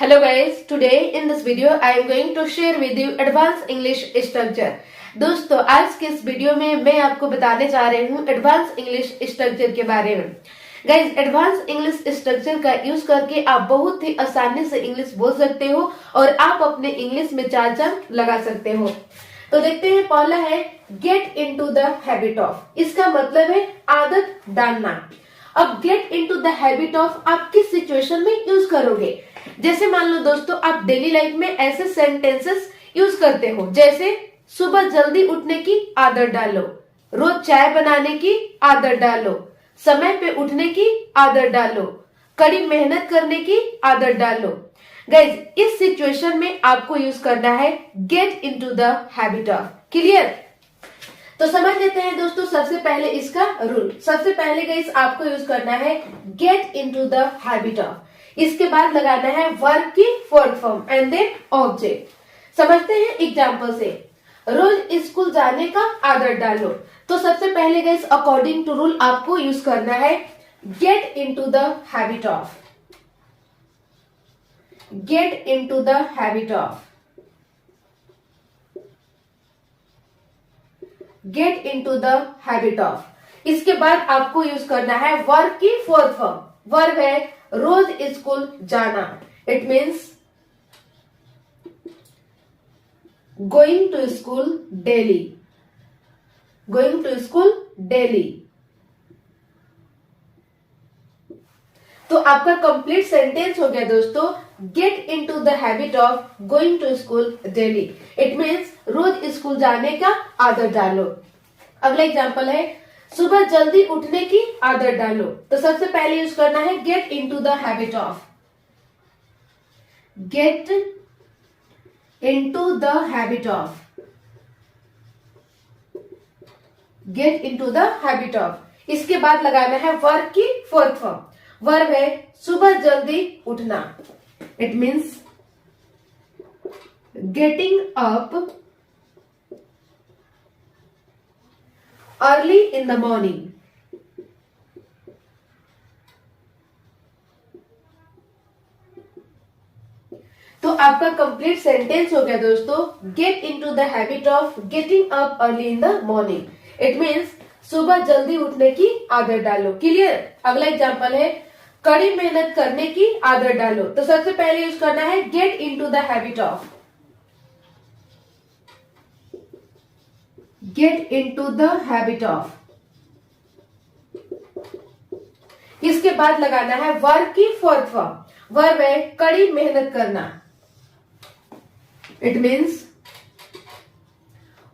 Hello guys, today in this video I am going to share with you advanced English structure। दोस्तों आज के इस video में मैं आपको बताने जा रही हूँ एडवांस इंग्लिश स्ट्रक्चर के बारे में। गाइज एडवांस इंग्लिश स्ट्रक्चर का यूज करके आप बहुत ही आसानी से इंग्लिश बोल सकते हो और आप अपने इंग्लिश में 4 चांद लगा सकते हो। तो देखते हैं, पहला है get into the habit of. इसका मतलब है आदत डालना। अब gate into the habit of आप किस सिचुएशन में यूज करोगे? जैसे मान लो दोस्तों आप डेली लाइफ में ऐसे सेंटेंसेस यूज करते हो, जैसे सुबह जल्दी उठने की आदत डालो, रोज चाय बनाने की आदत डालो, समय पे उठने की आदत डालो, कड़ी मेहनत करने की आदत डालो। गाइज इस सिचुएशन में आपको यूज करना है get into the habit of. Clear? तो समझ लेते हैं दोस्तों सबसे पहले इसका रूल। सबसे पहले गाइस आपको यूज करना है get into the habit of. इसके बाद लगाना है वर्ब की fourth form and then object. समझते हैं एग्जांपल से। रोज स्कूल जाने का आदत डालो। तो सबसे पहले गाइस अकॉर्डिंग टू रूल आपको यूज करना है get into the habit of. Get into the habit of. Get into the habit of. इसके बाद आपको यूज करना है वर्ब की फोर्थ फॉर्म। वर्ब है रोज स्कूल जाना। It means going to school daily. Going to school daily. तो आपका कंप्लीट सेंटेंस हो गया दोस्तों get into the habit of going to school daily. It means रोज स्कूल जाने का आदत डालो। अगला एग्जांपल है सुबह जल्दी उठने की आदत डालो। तो सबसे पहले यूज करना है get into the habit of. Get into the habit of. Get into the habit of. इसके बाद लगाना है वर्ब की फोर्थ फॉर्म। वर्ब है सुबह जल्दी उठना। It means getting up early in the morning. तो आपका कंप्लीट सेंटेंस हो गया दोस्तों get into the habit of getting up early in the morning. It means सुबह जल्दी उठने की आदत डालो। क्लियर? अगला एग्जांपल है कड़ी मेहनत करने की आदत डालो। तो सबसे पहले यूज करना है get into the habit of. Get into the habit of. इसके बाद लगाना है वर्ब की फोर्थ फॉर्म। वर्ब है कड़ी मेहनत करना। It means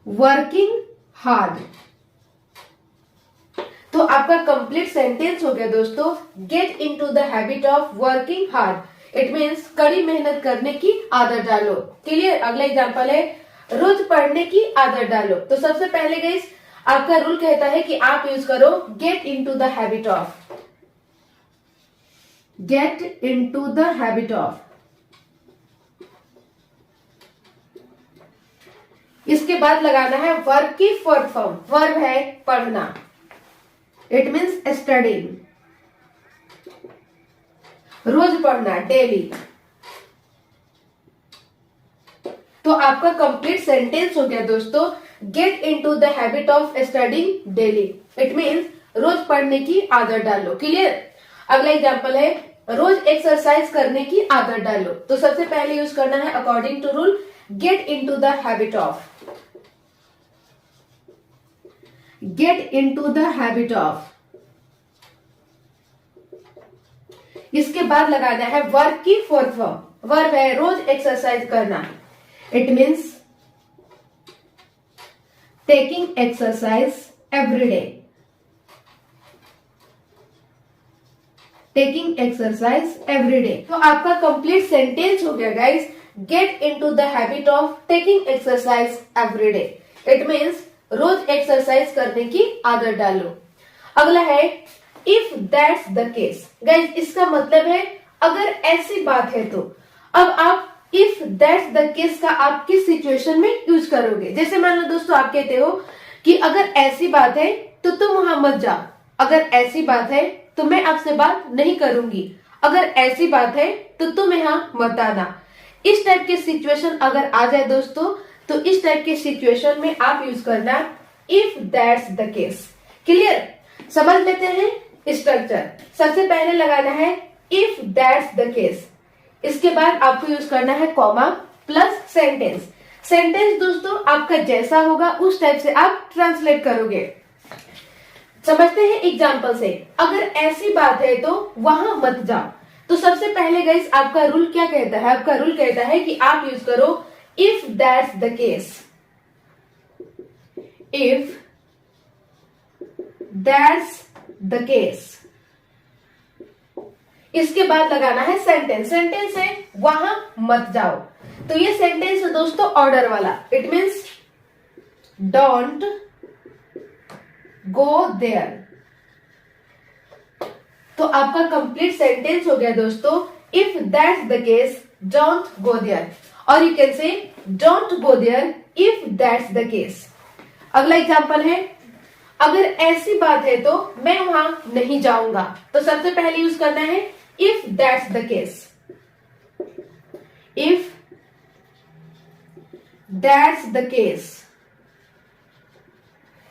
working hard. तो आपका कंप्लीट सेंटेंस हो गया दोस्तों get into the habit of working hard. It means कड़ी मेहनत करने की आदत डालो। क्लियर? अगला एग्जांपल है रोज पढ़ने की आदत डालो। तो सबसे पहले गाइस आपका रूल कहता है कि आप यूज करो gate into the habit of. Get into the habit of. इसके बाद लगाना है वर्ब की फोर्थ फॉर्म। वर्ब है पढ़ना। It means studying. रोज पढ़ना डेली। तो आपका कंप्लीट सेंटेंस हो गया दोस्तों get into the habit of studying daily. It means रोज पढ़ने की आदत डालो। क्लियर? अगला एग्जांपल है रोज एक्सरसाइज करने की आदत डालो। तो सबसे पहले यूज करना है according to rule get into the habit of. Get into the habit of. इसके बाद लगाना है वर्ब की फोर्थ फॉर्म। वर्ब है रोज एक्सरसाइज करना। It means taking exercise every day. Taking exercise every day. तो आपका कंप्लीट सेंटेंस हो गया guys get into the habit of taking exercise every day. It means रोज एक्सरसाइज करने की आदत डालो। अगला है if that's the case. Guys इसका मतलब है अगर ऐसी बात है तो। अब आप इफ दैट्स द केस का आप किस सिचुएशन में यूज करोगे? जैसे मान लो दोस्तों आप कहते हो कि अगर ऐसी बात है तो तुम वहां मत जाओ। अगर ऐसी बात है तो मैं आपसे बात नहीं करूंगी। अगर ऐसी बात है तो तुम यहाँ मत आना। इस टाइप के सिचुएशन अगर आ जाए दोस्तों, तो इस टाइप के सिचुएशन में आप यूज करना if that's the case. Clear? समझ लेते हैं स्ट्रक्चर। सबसे पहले लगाना है इफ दैट्स द केस, इसके बाद आपको यूज करना है कॉमा प्लस सेंटेंस। सेंटेंस दोस्तों आपका जैसा होगा उस टाइप से आप ट्रांसलेट करोगे। समझते हैं एग्जाम्पल से। अगर ऐसी बात है तो वहां मत जाओ। तो सबसे पहले गाइस आपका रूल क्या कहता है? आपका रूल कहता है कि आप यूज करो if that's the case. If that's the case, इसके बाद लगाना है सेंटेंस। सेंटेंस है वहां मत जाओ। तो ये सेंटेंस है दोस्तों ऑर्डर वाला। It means don't go there. तो आपका कंप्लीट सेंटेंस हो गया दोस्तों if that's the case don't go there, और you can say don't go there if that's the case. अगला एग्जांपल है अगर ऐसी बात है तो मैं वहां नहीं जाऊंगा। तो सबसे पहले यूज करना है if that's the case. If that's the case,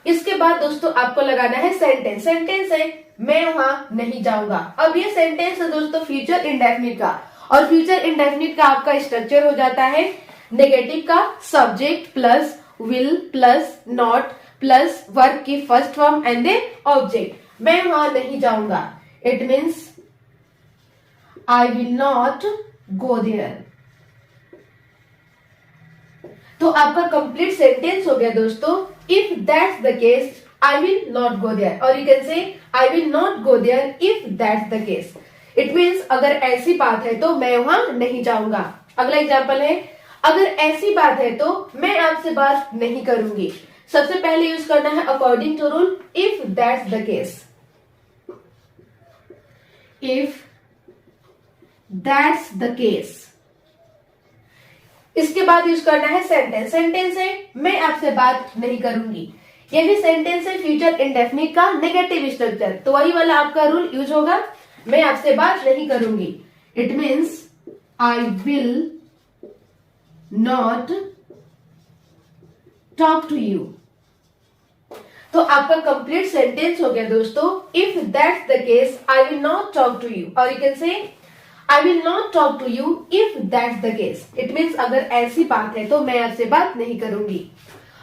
इसके बाद दोस्तों आपको लगाना है सेंटेंस। सेंटेंस है मैं वहां नहीं जाऊंगा। अब ये सेंटेंस है दोस्तों फ्यूचर इंडेफिनिट का, और फ्यूचर इंडेफिनिट का आपका स्ट्रक्चर हो जाता है नेगेटिव का subject plus will plus not plus verb की first form and then object. मैं वहां नहीं जाऊंगा। It means I will not go there. तो आपका कंप्लीट सेंटेंस हो गया दोस्तों if that's the case I will not go there, और you can say I will not go there if that's the case. It means अगर ऐसी बात है तो मैं वहां नहीं जाऊंगा। अगला एग्जांपल है अगर ऐसी बात है तो मैं आपसे बात नहीं करूंगी। सबसे पहले यूज करना है according to rule if that's the case. If that's the case, इसके बाद यूज करना है सेंटेंस। सेंटेंस है मैं आपसे बात नहीं करूंगी। ये भी सेंटेंस है फ्यूचर इंडेफिनिट का नेगेटिव स्ट्रक्चर। तो वही वाला आपका रूल यूज होगा, मैं आपसे बात नहीं करूंगी। It means I will not talk to you. तो आपका कंप्लीट सेंटेंस हो गया दोस्तों if that's the case I will not talk to you, और you can say I will not talk to you if that's the case. It means अगर ऐसी बात है तो मैं आपसे बात नहीं करूंगी।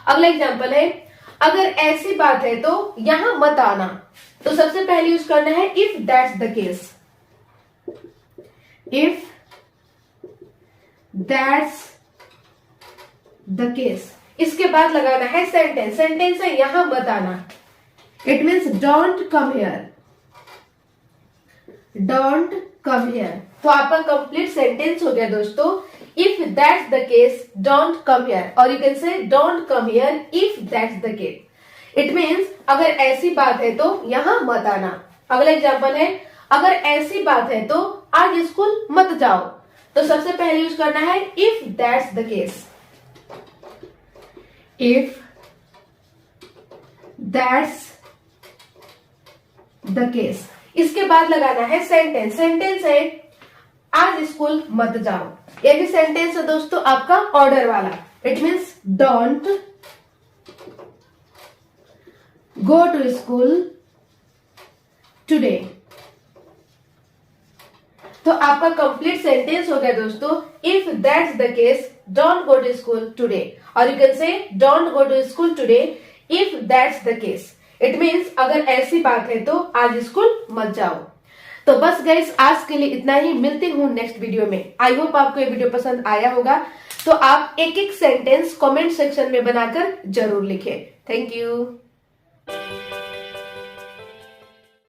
अगला एग्जांपल है अगर ऐसी बात है तो यहां मत आना। तो सबसे पहले यूज करना है if that's the case. If that's the case, इसके बाद लगाना है सेंटेंस। सेंटेंस है यहां मत आना। It means don't come here. Don't come here. तो आपका कंप्लीट सेंटेंस हो गया दोस्तों if that's the case don't come here, और you can say don't come here if that's the case. It means अगर ऐसी बात है तो यहां मत आना। अगला एग्जांपल है अगर ऐसी बात है तो आज स्कूल मत जाओ। तो सबसे पहले यूज करना है if that's the case. If that's the case, इसके बाद लगाना है सेंटेंस। सेंटेंस है आज स्कूल मत जाओ। ये भी सेंटेंस है दोस्तों आपका ऑर्डर वाला। It means don't go to school today. तो आपका कंप्लीट सेंटेंस हो गया दोस्तों if that's the case don't go to school today, और you can say don't go to school today if that's the case. It means अगर ऐसी बात है तो आज स्कूल मत जाओ। तो बस गाइस आज के लिए इतना ही। मिलती हूँ नेक्स्ट वीडियो में। आई होप आपको ये वीडियो पसंद आया होगा। तो आप एक एक सेंटेंस कमेंट सेक्शन में बनाकर जरूर लिखें। Thank you.